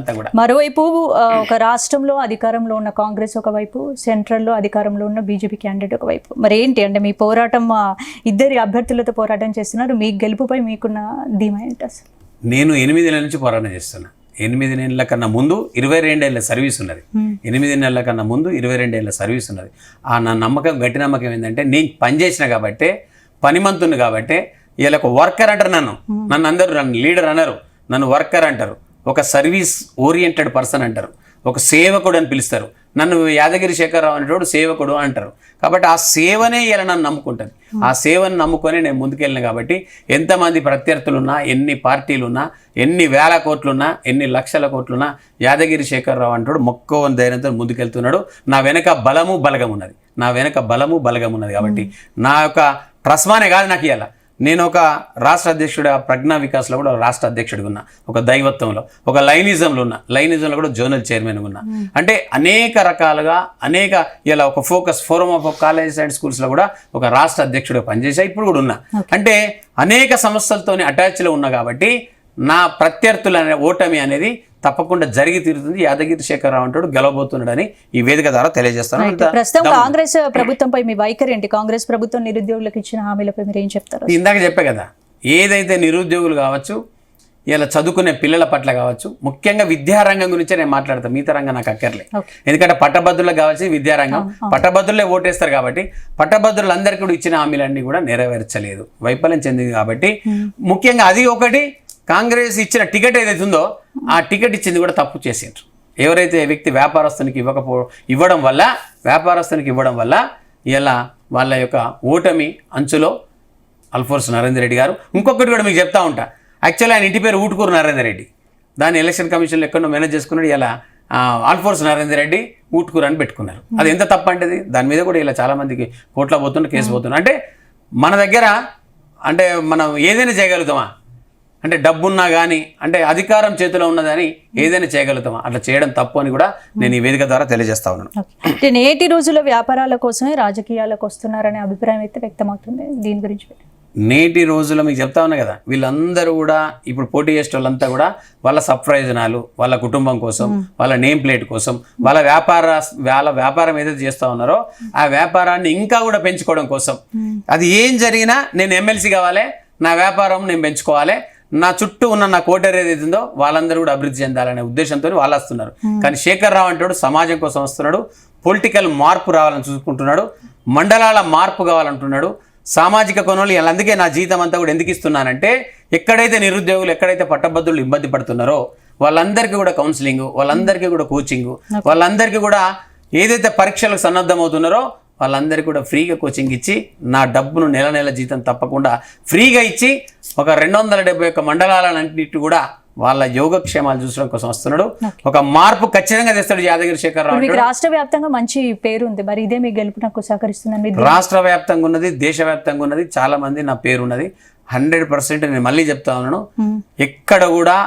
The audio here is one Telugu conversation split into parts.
అంతా కూడా. మరోవైపు ఒక రాష్ట్రంలో అధికారంలో ఉన్న కాంగ్రెస్ ఒకవైపు, సెంట్రల్లో అధికారంలో ఉన్న బీజేపీ క్యాండిడేట్ ఒకవైపు, మరి ఏంటి అంటే మీ పోరాటం ఇద్దరి అభ్యర్థులతో పోరాటం చేస్తున్నారు, మీ గెలుపుపై మీకున్న ధీమా ఏంటి అసలు? నేను 8 నెలల నుంచి పోరాటం చేస్తున్నా. 8 నెలల కన్నా ముందు 22 ఏళ్ళ సర్వీస్ ఉన్నది. 8 నెలల కన్నా ముందు 22 ఏళ్ళ సర్వీస్ ఉన్నది. నా నమ్మకం, గట్టి నమ్మకం ఏంటంటే నేను పనిచేసిన కాబట్టే, పనిమంతుని కాబట్టే ఇలా ఒక వర్కర్ అంటారు నన్ను అందరూ నన్ను లీడర్ అనరు, నన్ను వర్కర్ అంటారు, ఒక సర్వీస్ ఓరియంటెడ్ పర్సన్ అంటారు, ఒక సేవకుడు అని పిలుస్తారు. నన్ను యాదగిరి శేఖరరావు అనేటోడు సేవకుడు అంటారు. కాబట్టి ఆ సేవనే ఇలా నన్ను నమ్ముకుంటుంది. ఆ సేవను నమ్ముకొని నేను ముందుకెళ్ళిన కాబట్టి ఎంతమంది ప్రత్యర్థులున్నా, ఎన్ని పార్టీలున్నా, ఎన్ని వేల కోట్లున్నా, ఎన్ని లక్షల కోట్లున్నా యాదగిరి శేఖరరావు అంటాడు మొక్కవని ధైర్యంతో ముందుకెళ్తున్నాడు. నా వెనక బలము బలగం ఉన్నది, నా వెనక బలము బలగం ఉన్నది. కాబట్టి నా యొక్క ట్రస్మానే కాదు నాకు ఇవాళ, నేను ఒక రాష్ట్ర అధ్యక్షుడు, ప్రజ్ఞా వికాస్లో కూడా రాష్ట్ర అధ్యక్షుడిగా ఉన్నా, ఒక దైవత్వంలో, ఒక లైనిజంలో ఉన్నా, లైనిజంలో కూడా జోనల్ చైర్మన్గా ఉన్నా. అంటే అనేక రకాలుగా ఇలా ఒక focus forum of colleges and స్కూల్స్లో కూడా ఒక రాష్ట్ర అధ్యక్షుడిగా పనిచేసా, ఇప్పుడు కూడా ఉన్నా. అంటే అనేక సంస్థలతోని అటాచ్లో ఉన్నా కాబట్టి నా ప్రత్యర్థుల ఓటమి అనేది తప్పకుండా జరిగి తీరుతుంది. యాదగిరి శేఖరరావు అంటాడు గెలవబోతున్నాడని ఈ వేదిక ద్వారా తెలియజేస్తాను. ప్రస్తుతం కాంగ్రెస్ ప్రభుత్వంపై మీ వైఖరి ఏంటి? కాంగ్రెస్ ప్రభుత్వం నిరుద్యోగులకు ఇచ్చిన హామీలపై మీరు ఏం చెప్తారు? ఇందాక చెప్పే కదా, ఏదైతే నిరుద్యోగులు కావచ్చు, ఇలా చదువుకునే పిల్లల పట్ల కావచ్చు, ముఖ్యంగా విద్యారంగం గురించే నేను మాట్లాడతాను, మిగతా రంగం నాకు అక్కర్లే. ఎందుకంటే పట్టభద్రులకు కావాల్సి విద్యారంగం, పట్టభద్రులే ఓటేస్తారు కాబట్టి పట్టభద్రులందరికీ కూడా ఇచ్చిన హామీలన్నీ కూడా నెరవేర్చలేదు, వైఫల్యం చెందింది. కాబట్టి ముఖ్యంగా అది ఒకటి, కాంగ్రెస్ ఇచ్చిన టికెట్ ఏదైతే ఉందో ఆ టికెట్ ఇచ్చింది కూడా తప్పు చేసిండ్రు. ఎవరైతే వ్యక్తి వ్యాపారస్తునికి ఇవ్వడం వల్ల ఇలా వాళ్ళ యొక్క ఓటమి అంచులో అల్ఫోర్స్ నరేందర్ రెడ్డి గారు. ఇంకొకటి కూడా మీకు చెప్తా ఉంటా, యాక్చువల్లీ ఆయన ఇంటి పేరు ఊటుకూరు నరేందర్ రెడ్డి, దాన్ని ఎలక్షన్ కమిషన్లో ఎక్కడో మేనేజ్ చేసుకున్నాడు. ఇలా అల్ఫోర్స్ నరేందర్ రెడ్డి ఊటుకూరు అని పెట్టుకున్నారు. అది ఎంత తప్పు అంటే దాని మీద కూడా ఇలా చాలామందికి కోట్ల పోతున్నారు, కేసు పోతున్నారు. అంటే మన దగ్గర అంటే మనం ఏదైనా చేయగలుగుతామా అంటే, డబ్బున్నా కానీ అంటే అధికారం చేతిలో ఉన్నదని ఏదైనా చేయగలుగుతామా? అట్లా చేయడం తప్పు అని కూడా నేను ఈ వేదిక ద్వారా తెలియజేస్తా ఉన్నాను. నేటి రోజుల్లో వ్యాపారాల కోసమే రాజకీయాలకు వస్తున్నారనే అభిప్రాయం అయితే వ్యక్తమవుతుంది. దీని గురించి నేటి రోజుల్లో మీకు చెప్తా ఉన్నా కదా, వీళ్ళందరూ కూడా ఇప్పుడు పోటీ చేసే వాళ్ళంతా కూడా వాళ్ళ సప్రయోజనాలు, వాళ్ళ కుటుంబం కోసం, వాళ్ళ నేమ్ ప్లేట్ కోసం, వాళ్ళ వ్యాపారం ఏదైతే చేస్తూ ఉన్నారో ఆ వ్యాపారాన్ని ఇంకా కూడా పెంచుకోవడం కోసం, అది ఏం జరిగినా నేను ఎమ్మెల్సీ కావాలి, నా వ్యాపారం నేను పెంచుకోవాలి, నా చుట్టూ ఉన్న నా కోటరీ ఏదైతే ఉందో వాళ్ళందరూ కూడా అభివృద్ధి చెందాలనే ఉద్దేశంతో వాళ్ళు వస్తున్నారు. కానీ శేఖరరావు అంటాడు సమాజం కోసం వస్తున్నాడు, పొలిటికల్ మార్పు రావాలని చూసుకుంటున్నాడు, మండలాల మార్పు కావాలంటున్నాడు, సామాజిక కోణంలో. అందుకే నా జీతం అంతా కూడా ఎందుకు ఇస్తున్నానంటే, ఎక్కడైతే నిరుద్యోగులు, ఎక్కడైతే పట్టభద్రులు ఇబ్బంది పడుతున్నారో వాళ్ళందరికీ కూడా కౌన్సిలింగ్, వాళ్ళందరికీ కూడా కోచింగ్, వాళ్ళందరికీ కూడా ఏదైతే పరీక్షలకు సన్నద్ధమవుతున్నారో వాళ్ళందరికీ కూడా ఫ్రీగా కోచింగ్ ఇచ్చి, నా డబ్బును నెల జీతం తప్పకుండా ఫ్రీగా ఇచ్చి, ఒక 271 మండలాలన్నింటి కూడా వాళ్ళ యోగక్షేమాలు చూసడం కోసం వస్తున్నాడు. ఒక మార్పు ఖచ్చితంగా తెస్తాడు యాదగిరి శేఖరరావు. రాష్ట్ర వ్యాప్తంగా మంచి పేరు ఉంది, మరి ఇదే మీ గెలుపు నాకు సహకరిస్తుంది. రాష్ట్ర వ్యాప్తంగా ఉన్నది, దేశవ్యాప్తంగా ఉన్నది, చాలా మంది నా పేరు ఉన్నది. 100% నేను మళ్ళీ చెప్తా ఉన్నాను, ఎక్కడ కూడా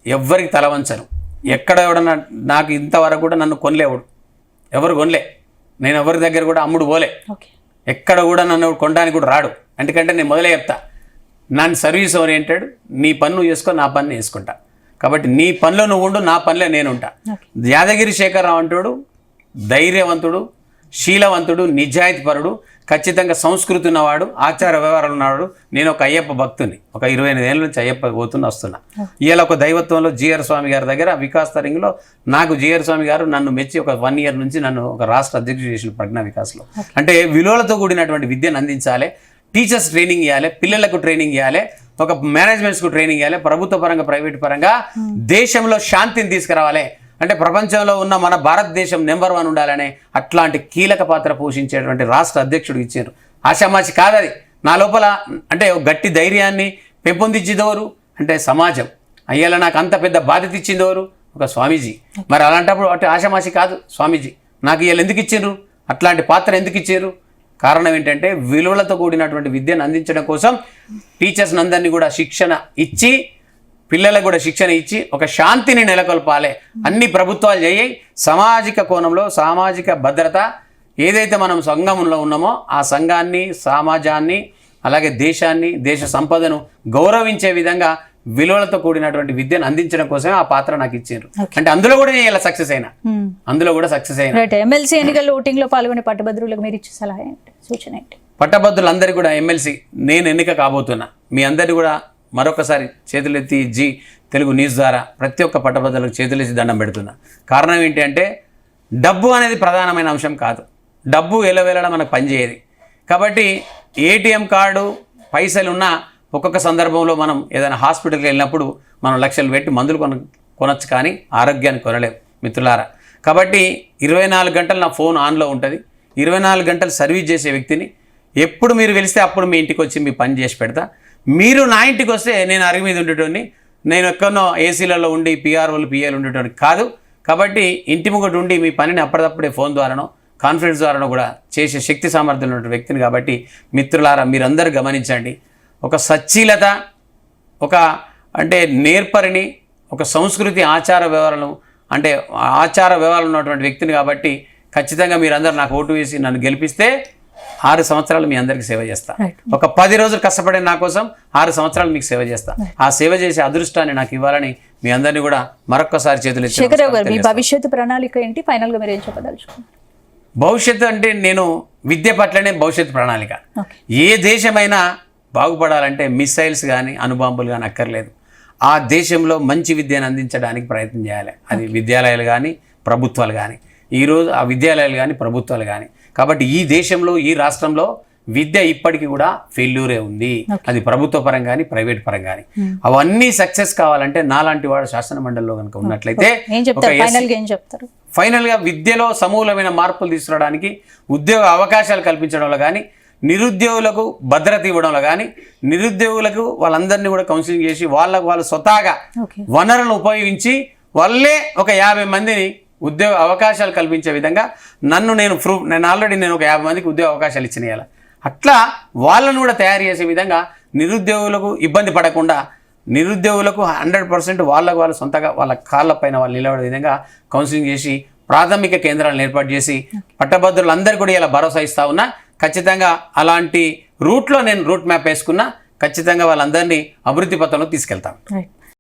ఎవ్వరికి తలవంచను. ఎక్కడ ఎవడన్నా నాకు ఇంతవరకు కూడా నన్ను కొనలేవుడు, ఎవరు కొనలే, నేను ఎవరి దగ్గర కూడా అమ్ముడు పోలే, ఎక్కడ కూడా నన్ను కొనడానికి కూడా రాడు. ఎందుకంటే నేను మొదలే చెప్తా, నన్ను సర్వీస్ ఓరియంటెడ్, నీ పన్ను చేసుకో, నా పన్ను వేసుకుంటా. కాబట్టి నీ పనిలో నువ్వు ఉండు, నా పనిలో నేను ఉంటా. యాదగిరి శేఖరరావు అంటాడు ధైర్యవంతుడు, శీలవంతుడు, నిజాయితీపరుడు, ఖచ్చితంగా సంస్కృతి ఉన్నవాడు, ఆచార వ్యవహారాలు ఉన్నవాడు. నేను ఒక అయ్యప్ప భక్తుని, ఒక 25 ఏళ్ళ నుంచి అయ్యప్ప వస్తున్నా. ఇవాళ ఒక దైవత్వంలో జిఆర్ స్వామి గారి దగ్గర వికాస్ తరంగిలో నాకు జిఆర్ స్వామి గారు నన్ను మెచ్చి ఒక 1 ఇయర్ నుంచి నన్ను ఒక రాష్ట్ర అధ్యక్షుడు చేసిన ప్రజ్ఞా వికాస్లో. అంటే విలువలతో కూడినటువంటి విద్యను అందించాలి, టీచర్స్ ట్రైనింగ్ ఇవ్వాలి, పిల్లలకు ట్రైనింగ్ ఇవ్వాలి, ఒక మేనేజ్మెంట్స్కు ట్రైనింగ్ ఇవ్వాలి, ప్రభుత్వ పరంగా ప్రైవేట్ పరంగా దేశంలో శాంతిని తీసుకురావాలి. అంటే ప్రపంచంలో ఉన్న మన భారతదేశం నెంబర్ 1 ఉండాలనే అట్లాంటి కీలక పాత్ర పోషించేటువంటి రాష్ట్ర అధ్యక్షుడు ఇచ్చారు. ఆషామాషి కాదది. నా లోపల అంటే గట్టి ధైర్యాన్ని పెంపొందించేదెవరు అంటే సమాజం. అయ్యేలా నాకు అంత పెద్ద బాధ్యత ఇచ్చిందెవరు? ఒక స్వామీజీ. మరి అలాంటప్పుడు అంటే ఆషామాషి కాదు స్వామీజీ. నాకు వీళ్ళు ఎందుకు ఇచ్చిండ్రు, అట్లాంటి పాత్ర ఎందుకు ఇచ్చారు? కారణం ఏంటంటే విలువలతో కూడినటువంటి విద్యను అందించడం కోసం టీచర్స్ అందరినీ కూడా శిక్షణ ఇచ్చి, పిల్లలకు కూడా శిక్షణ ఇచ్చి ఒక శాంతిని నెలకొల్పాలి. అన్ని ప్రభుత్వాలు చేయి. సామాజిక కోణంలో సామాజిక భద్రత ఏదైతే మనం సంఘంలో ఉన్నామో ఆ సంఘాన్ని, సమాజాన్ని, అలాగే దేశాన్ని, దేశ సంపదను గౌరవించే విధంగా విలువలతో కూడినటువంటి విద్యను అందించడం కోసమే ఆ పాత్ర నాకు ఇచ్చారు. అంటే అందులో కూడా నేను ఇలా సక్సెస్ అయినా, అందులో కూడా సక్సెస్ అయినా. రైట్. ఎమ్మెల్సీ ఎన్నికల్లో ఓటింగ్ లో పాల్గొనే పట్టభద్రులకు మీరు ఇచ్చే సలహా ఏంటి, సూచన ఏంటి? పట్టభద్రులందరికీ కూడా ఎమ్మెల్సీ నేను ఎన్నిక కాబోతున్నా. మీ అందరినీ కూడా మరొకసారి చేతులెత్తి జీ తెలుగు న్యూస్ ద్వారా ప్రతి ఒక్క పట్టభద్రులకు చేతులెత్తి దండం పెడుతున్నా. కారణం ఏంటి అంటే డబ్బు అనేది ప్రధానమైన అంశం కాదు, డబ్బు ఎలవేళ మనకు పనిచేయదు. కాబట్టి ఏటీఎం కార్డు పైసలు ఉన్నా ఒక్కొక్క సందర్భంలో మనం ఏదైనా హాస్పిటల్కి వెళ్ళినప్పుడు మనం లక్షలు పెట్టి మందులు కొనొచ్చు, కానీ ఆరోగ్యాన్ని కొనలేము మిత్రులారా. కాబట్టి 24 గంటలు నా ఫోన్ ఆన్లో ఉంటుంది. 24 గంటలు సర్వీస్ చేసే వ్యక్తిని. ఎప్పుడు మీరు వెలిస్తే అప్పుడు మీ ఇంటికి వచ్చి మీ పని చేసి పెడతా. మీరు నా ఇంటికి వస్తే నేను అరుగు మీద ఉండేటోని, నేను ఎక్కడో ఏసీలలో ఉండి పిఆర్ఓలు పిఏలు ఉండేటోని కాదు. కాబట్టి ఇంటి ముంగట ఉండి మీ పనిని అప్పటికప్పుడే ఫోన్ ద్వారానో కాన్ఫరెన్స్ ద్వారానో కూడా చేసే శక్తి సామర్థ్యం ఉన్న వ్యక్తిని. కాబట్టి మిత్రులారా మీరందరూ గమనించండి, ఒక సచ్చీలత, ఒక అంటే నేర్పరిని, ఒక సంస్కృతి ఆచార వ్యవహారాలు అంటే ఆచార వ్యవహారాలు ఉన్నటువంటి వ్యక్తిని. కాబట్టి ఖచ్చితంగా మీరందరూ నాకు ఓటు వేసి నన్ను గెలిపిస్తే 6 సంవత్సరాలు మీ అందరికీ సేవ చేస్తా. ఒక 10 రోజులు కష్టపడే నా కోసం 6 సంవత్సరాలు మీకు సేవ చేస్తా. ఆ సేవ చేసే అదృష్టాన్ని నాకు ఇవ్వాలని మీ అందరినీ కూడా మరొక్కసారి చేతులు ఎత్తి శేఖర్ రావు గారు, మీ భవిష్యత్తు ప్రణాళిక ఏంటి? ఫైనల్ గా మీరు ఏం చెప్పదలుచుకున్నారు? భవిష్యత్తు అంటే నేను విద్య పట్లనే భవిష్యత్తు ప్రణాళిక. ఏ దేశమైనా బాగుపడాలంటే మిసైల్స్ కానీ అణుబాంబులు కానీ అక్కర్లేదు. ఆ దేశంలో మంచి విద్యను అందించడానికి ప్రయత్నం చేయాలి. అది విద్యాలయాలు కానీ ప్రభుత్వాలు కానీ. ఈరోజు ఆ విద్యాలయాలు కానీ ప్రభుత్వాలు కానీ. కాబట్టి ఈ దేశంలో ఈ రాష్ట్రంలో విద్య ఇప్పటికీ కూడా ఫెయిల్యూరే ఉంది. అది ప్రభుత్వ పరం కానీ ప్రైవేట్ పరం కానీ. అవన్నీ సక్సెస్ కావాలంటే నాలాంటి వాడు శాసన మండలిలో కనుక ఉన్నట్లయితే ఫైనల్గా విద్యలో సమూలమైన మార్పులు తీసుకురావడానికి, ఉద్యోగ అవకాశాలు కల్పించడంలో కానీ, నిరుద్యోగులకు భద్రత ఇవ్వడంలో కానీ, నిరుద్యోగులకు వాళ్ళందరినీ కూడా కౌన్సిలింగ్ చేసి వాళ్ళు స్వతహాగా వనరులను ఉపయోగించి వాళ్ళే ఒక 50 మందిని ఉద్యోగ అవకాశాలు కల్పించే విధంగా నేను ఆల్రెడీ ఒక 50 మందికి ఉద్యోగ అవకాశాలు ఇచ్చినాయాలి. అట్లా వాళ్ళను కూడా తయారు చేసే విధంగా నిరుద్యోగులకు ఇబ్బంది పడకుండా, నిరుద్యోగులకు 100% వాళ్ళు సొంతగా వాళ్ళ కాళ్ళపైన వాళ్ళు నిలబడే విధంగా కౌన్సిలింగ్ చేసి ప్రాథమిక కేంద్రాలను ఏర్పాటు చేసి పట్టభద్రులందరూ కూడా ఇలా భరోసా ఇస్తా ఉన్నా. ఖచ్చితంగా అలాంటి రూట్లో నేను రూట్ మ్యాప్ వేసుకున్నా. ఖచ్చితంగా వాళ్ళందరినీ అభివృద్ధి పథంలో తీసుకెళ్తాను.